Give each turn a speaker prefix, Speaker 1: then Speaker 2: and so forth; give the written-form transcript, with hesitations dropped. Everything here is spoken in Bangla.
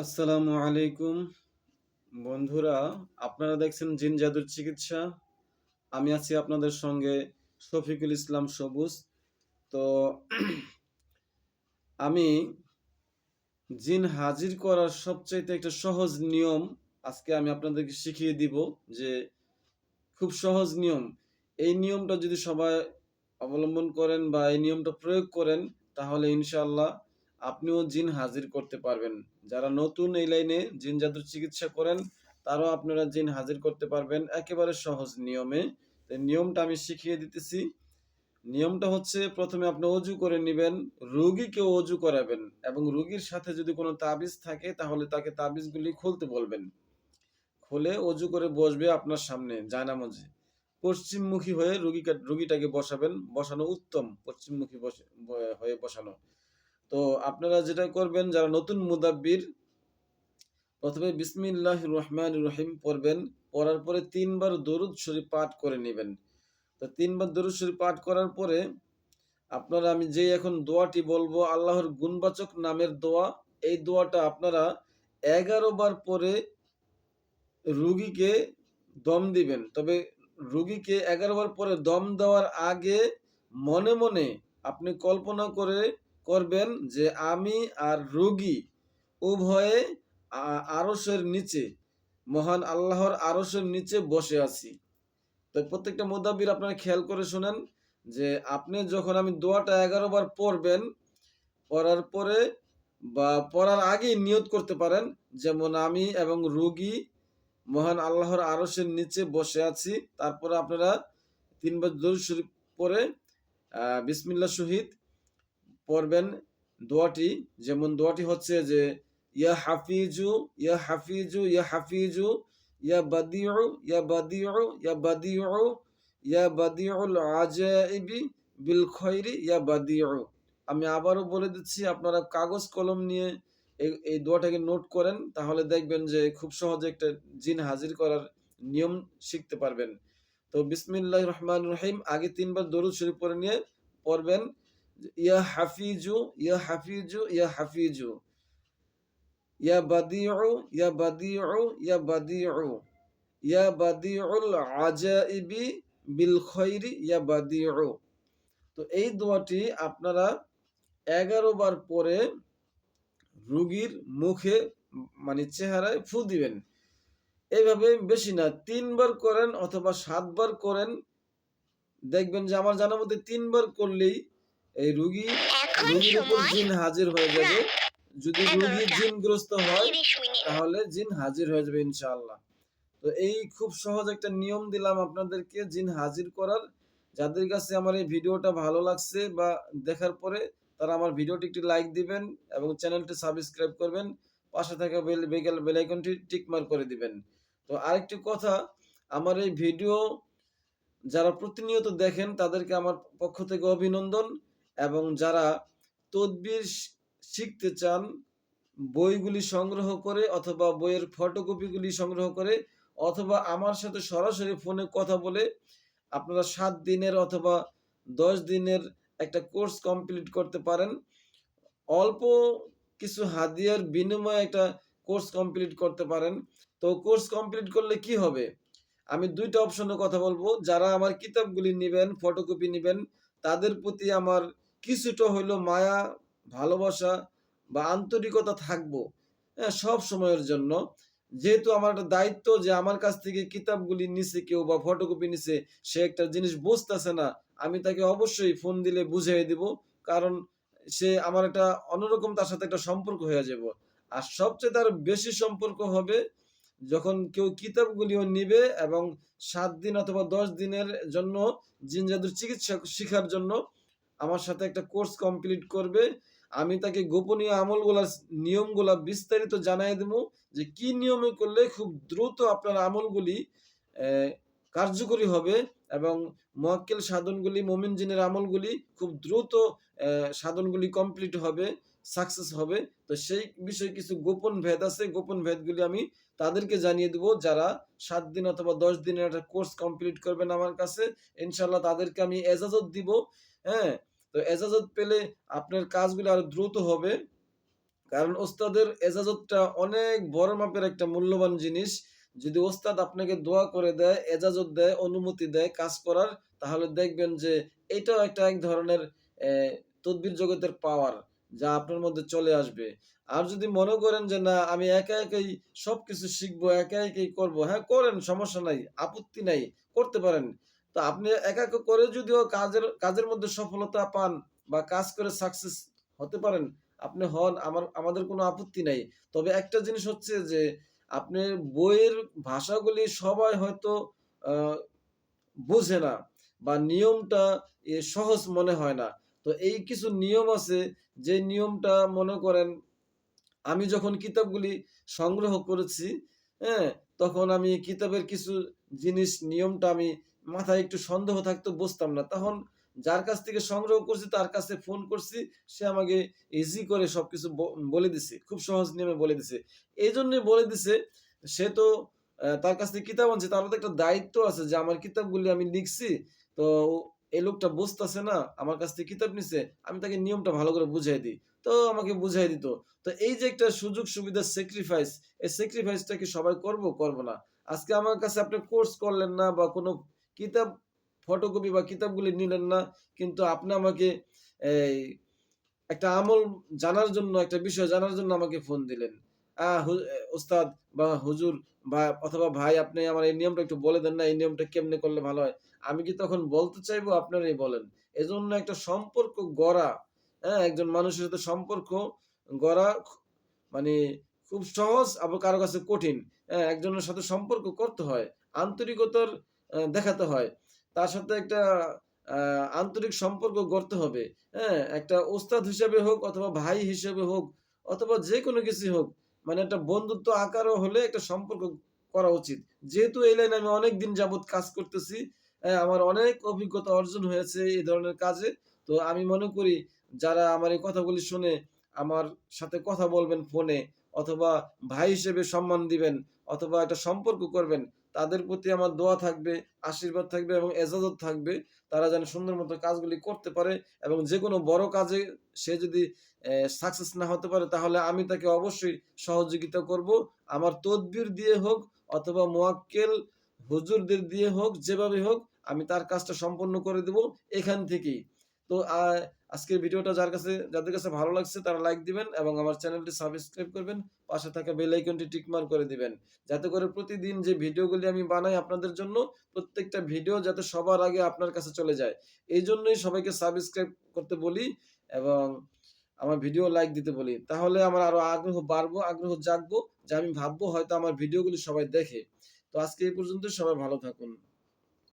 Speaker 1: আসসালামু আলাইকুম বন্ধুরা, আপনারা দেখছেন জিন জাদুর চিকিৎসা। আমি আছি আপনাদের সঙ্গে শফিকুল ইসলাম সবুজ। তো আমি জিন হাজির করার সবচাইতে একটা সহজ নিয়ম আজকে আমি আপনাদেরকে শিখিয়ে দিব, যে খুব সহজ নিয়ম। এই নিয়মটা যদি সবাই অবলম্বন করেন বা এই নিয়মটা প্রয়োগ করেন, তাহলে ইনশাআল্লাহ আপনিও জিন হাজির করতে পারবেন। যারা নতুন এই লাইনে জিন জাদুর চিকিৎসা করেন, তারাও আপনারা জিন হাজির করতে পারবেন একেবারে সহজ নিয়মে। এই নিয়মটা আমি শিখিয়ে দিতেছি। নিয়মটা হচ্ছে, প্রথমে আপনি অজু করে নেবেন, রোগীকে অজু করাবেন এবং রোগীর সাথে যদি কোনো তাবিজ থাকে তাহলে তাকে তাবিজগুলি খুলতে বলবেন। খুলে অজু করে বসবে আপনার সামনে জায়নামাজে। পশ্চিমমুখী হয়ে রোগীটাকে বসাবেন, বসানো উত্তম, পশ্চিমমুখী হয়ে বসানো। তো আপনারা যেটা করবেন, যারা নতুন মুদাব্বির, প্রথমে বিসমিল্লাহির রহমানির রহিম পড়বেন। পড়ার পরে 3 বার দরুদ শরীফ পাঠ করে নেবেন। তো 3 বার দরুদ শরীফ পাঠ করার পরে আপনারা, আমি যে এখন দোয়াটি বলবো, আল্লাহর গুণবাচক নামের দোয়া, এই দোয়াটা আপনারা 11 বার পরে রুগীকে দম দিবেন। তবে রুগীকে 11 বার পরে দম দেওয়ার আগে মনে মনে আপনি কল্পনা করবেন যে আমি আর রুগী উভয়ে আরশের নিচে, মহান আল্লাহর আরশের নিচে বসে আছি। তো প্রত্যেকটা মুদাব্বির আপনারা খেয়াল করে শুনেন, যে আপনি যখন আমি দোয়াটা 11 বার পড়বেন, পড়ার পরে বা পড়ার আগেই নিয়ত করতে পারেন, যেমন আমি এবং রোগী মহান আল্লাহর আরশের নিচে বসে আছি। তারপরে আপনারা 3 বার দরুদ শরীফ পড়ে বিসমিল্লাহ শহীদ পড়বেন দোয়াটি। যেমন দোয়াটি হচ্ছে যে, ইয়া হাফিজু ইয়া হাফিজু ইয়া হাফিজু ইয়া বাদিউ ইয়া বাদিউ ইয়া বাদিউ ইয়া বাদিউল আজাইবি বিল খৈরি ইয়া বাদিউ। আমি আবারও বলে দিচ্ছি, আপনারা কাগজ কলম নিয়ে এই দোয়াটাকে নোট করেন, তাহলে দেখবেন যে খুব সহজে একটা জিন হাজির করার নিয়ম শিখতে পারবেন। তো বিসমিল্লাহির রহমানির রহিম আগে 3 বার দরুদ শরীফ পড়ে নিয়ে পড়বেন, ইয়া হাফিজু ইয়া হাফিজু ইয়া হাফিজু ইয়া বাদিউ ইয়া বাদিউ ইয়া বাদিউ ইয়া বাদিউল আজাইবি বিল খৈরি ইয়া বাদিউ। তো এই দোয়াটি আপনারা 11 বার পরে রোগীর মুখে, মানে চেহারায় ফু দিবেন। এইভাবে বেশি না, 3 বার করেন অথবা 7 বার করেন। দেখবেন যে আমার জানার মধ্যে 3 বার করলেই এই রুগীর উপর জিন হাজির হয়ে যাবে। যদি রুগী জিনগ্রস্ত হয়, তাহলে জিন হাজির হয়ে যাবে ইনশাআল্লাহ। তো এই খুব সহজ একটা নিয়ম দিলাম আপনাদেরকে জিন হাজির করার। যাদের কাছে আমার এই ভিডিওটা ভালো লাগছে বা দেখার পরে, তারা আমার ভিডিওটি একটি লাইক দিবেন এবং চ্যানেলটি সাবস্ক্রাইব করবেন। পাশে থাকা বেল আইকনটি টিক মার্ক করে দিবেন। তো আরেকটি কথা, আমার এই ভিডিও যারা প্রতিনিয়ত দেখেন তাদেরকে আমার পক্ষ থেকে অভিনন্দন, এবং যারা তদবির শিখতে চান, বইগুলি সংগ্রহ করে অথবা বইয়ের ফটোকপিগুলি সংগ্রহ করে অথবা আমার সাথে সরাসরি ফোনে কথা বলে আপনারা 7 দিনের অথবা 10 দিনের একটা কোর্স কমপ্লিট করতে পারেন। অল্প কিছু হাদিয়ার বিনিময়ে একটা কোর্স কমপ্লিট করতে পারেন। তো কোর্স কমপ্লিট করলে কি হবে, আমি 2টা অপশনের কথা বলবো। যারা আমার কিতাবগুলি নেবেন, ফটোকপি নেবেন, তাদের প্রতি আমার কিছুটা হইলেও মায়া, ভালোবাসা বা আন্তরিকতা থাকবো, হ্যাঁ, সব সময়ের জন্য। যেহেতু আমার একটা দায়িত্ব, যে আমার কাছ থেকে কিতাবগুলি নিছে কেউ বা ফটোকপি নিছে, সে একটা জিনিস বুঝতেছে না, আমি তাকে অবশ্যই ফোন দিলে বুঝিয়ে দিব। কারণ সে আমার একটা অন্যরকম, তার সাথে একটা সম্পর্ক হয়ে যাব। আর সবচেয়ে তার বেশি সম্পর্ক হবে যখন কেউ কিতাবগুলিও নিবে এবং 7 দিন অথবা 10 দিনের জন্য জিন জাদুর চিকিৎসা শিখার জন্য আমার সাথে একটা কোর্স কমপ্লিট করবে। আমি তাকে গোপনীয় আমলগুলার নিয়মগুলা বিস্তারিত জানাই দেবো, যে কি নিয়মে করলে খুব দ্রুত আপনার আমলগুলি কার্যকরী হবে এবং মুয়াক্কিল সাধনগুলি, মুমিন জিনের আমলগুলি খুব দ্রুত সাধনগুলি কমপ্লিট হবে, সাকসেস হবে। তো সেই বিষয়ে কিছু গোপন ভেদ আছে, গোপন ভেদগুলি আমি তাদেরকে জানিয়ে দেবো, যারা 7 দিন অথবা 10 দিনের একটা কোর্স কমপ্লিট করবেন আমার কাছে। ইনশাল্লাহ তাদেরকে আমি এজাজত দিব। হ্যাঁ, তো এজাজত পেলে আপনার কাজগুলো আরো দ্রুত হবে। কারণ ওস্তাদের এজাজতটা অনেক বড় মাপের একটা মূল্যবান জিনিস। যদি ওস্তাদ আপনাকে দোয়া করে দেয়, এজাজত দেয়, অনুমতি দেয় কাজ করার, তাহলে দেখবেন যে এটাও একটা এক ধরনের অ্যা তদবির জগতের পাওয়ার, যা আপনার মধ্যে চলে আসবে। আর যদি মনে করেন যে না আমি একা একাই সবকিছু শিখবো, একা একাই করবো, হ্যাঁ করেন সমস্যা নাই, আপত্তি নাই, করতে পারেন। তো আপনি একা একা করে যদিও কাজের মধ্যে সফলতা পান বা কাজ করে সাকসেস হতে পারেন, আপনি হন, আমাদের কোনো আপত্তি নাই। তবে একটা জিনিস হচ্ছে যে, আপনি বইয়ের ভাষাগুলি সবাই হয়তো আ বোঝে না বা নিয়মটা সহজ মনে হয় না। তো এই কিছু নিয়ম আছে, যে নিয়মটা মনে করেন আমি যখন কিতাবগুলি সংগ্রহ করেছি, হ্যাঁ? তখন আমি কিতাবের কিছু জিনিস নিয়মটা আমি মাথায় একটু সন্দেহ থাকতো, বুঝতাম না। তখন যার কাছ থেকে সংগ্রহ করছি তার কাছে ফোন করছি। সে আমাকে ইজি করে সবকিছু বলে দিছে। খুব সহজ নিয়মে বলে দিছে। এইজন্যই বলে দিছে, সে তো তার কাছ থেকে কিতাব আনছে। তারও তো একটা দায়িত্ব আছে যে আমার কিতাবগুলি আমি লিখছি। তো এই লোকটা বুঝতাছে না, আমার কাছ থেকে কিতাব নিছে। আমি তাকে নিয়মটা ভালো করে বুঝাই দিই। তো আমাকে বুঝাই দিত। তো এই যে একটা সুযোগ সুবিধার স্যাক্রিফাইস, এই স্যাক্রিফাইসটা কি সবাই করব? করব না। আজকে আমার কাছে আপনি কোর্স করলেন না বা কোনো কিতাব ফটোকপি বা কিতাবগুলি নিলেন না। কিন্তু আপনি আমাকে এই একটা আমল জানার জন্য, একটা বিষয় জানার জন্য আমাকে ফোন দিলেন। আ হু এ ওস্তাদ বা হুজুর বা অথবা ভাই আপনি আমার এই নিয়মটা একটু বলে দেন না, এই নিয়মটা কেমনে করলে ভালো হয়? আমি কি তখন বলতে চাইবো? আপনারাই বলেন। এজন্য একটা সম্পর্ক গড়া, হ্যাঁ? একজন মানুষের সাথে সম্পর্ক গড়া মানে খুব সহজ, আবার কারো কাছে কঠিন। হ্যাঁ? একজনের সাথে সম্পর্ক করতে হয়। আন্তরিকতার দেখাতে হয়। তার সাথে একটা আ আন্তরিক সম্পর্ক গড়তে হবে। হ্যাঁ? একটা ওস্তাদ হিসেবে হোক অথবা ভাই হিসেবে হোক অথবা যেকোনো কিছুই হোক। মানে একটা বন্ধুত্ব আকারও হলে একটা সম্পর্ক করা উচিত। যেহেতু এই লাইনে আমি অনেকদিন যাবৎ কাজ করতেছি, আমার অনেক অভিজ্ঞতা অর্জন হয়েছে এই ধরনের কাজে। তো আমি মনে করি যারা আমার এই কথাগুলি শুনে আমার সাথে কথা বলবেন ফোনে অথবা ভাই হিসেবে সম্মান দিবেন অথবা একটা সম্পর্ক করবেন, তাদের প্রতি আমার দোয়া থাকবে, আশীর্বাদ থাকবে এবং এজাজত থাকবে। তারা যেন সুন্দর মতো কাজগুলি করতে পারে এবং যেকোনো বড় কাজে সে যদি সাকসেস না হতে পারে তাহলে আমি তাকে অবশ্যই সহযোগিতা করব। আমার তদবির দিয়ে হোক অথবা মোয়াক্কেল হুজুরদের দিয়ে হোক, যেভাবে হোক আমি তার কাজটা সম্পন্ন করে দেব এখান থেকেই। তো আজকের ভিডিওটা যাদের কাছে ভালো লাগছে তারা লাইক দিবেন এবং আমার চ্যানেলটি সাবস্ক্রাইব করবেন। পাশে থাকা বেল আইকনটি টিক মার্ক করে দিবেন। যাতে করে প্রতিদিন যে ভিডিওগুলি আমি বানাই আপনাদের জন্য, প্রত্যেকটা ভিডিও যাতে সবার আগে আপনার কাছে চলে যায়। এইজন্যই সবাইকে সাবস্ক্রাইব করতে বলি এবং আমার ভিডিও লাইক দিতে বলি। তাহলে আমার আরো আগ্রহ বাড়বো, আগ্রহ জাগবো যে আমি ভাববো হয়তো আমার ভিডিওগুলি সবাই দেখে। তো আজকে এই পর্যন্তই, সবাই ভালো থাকুন।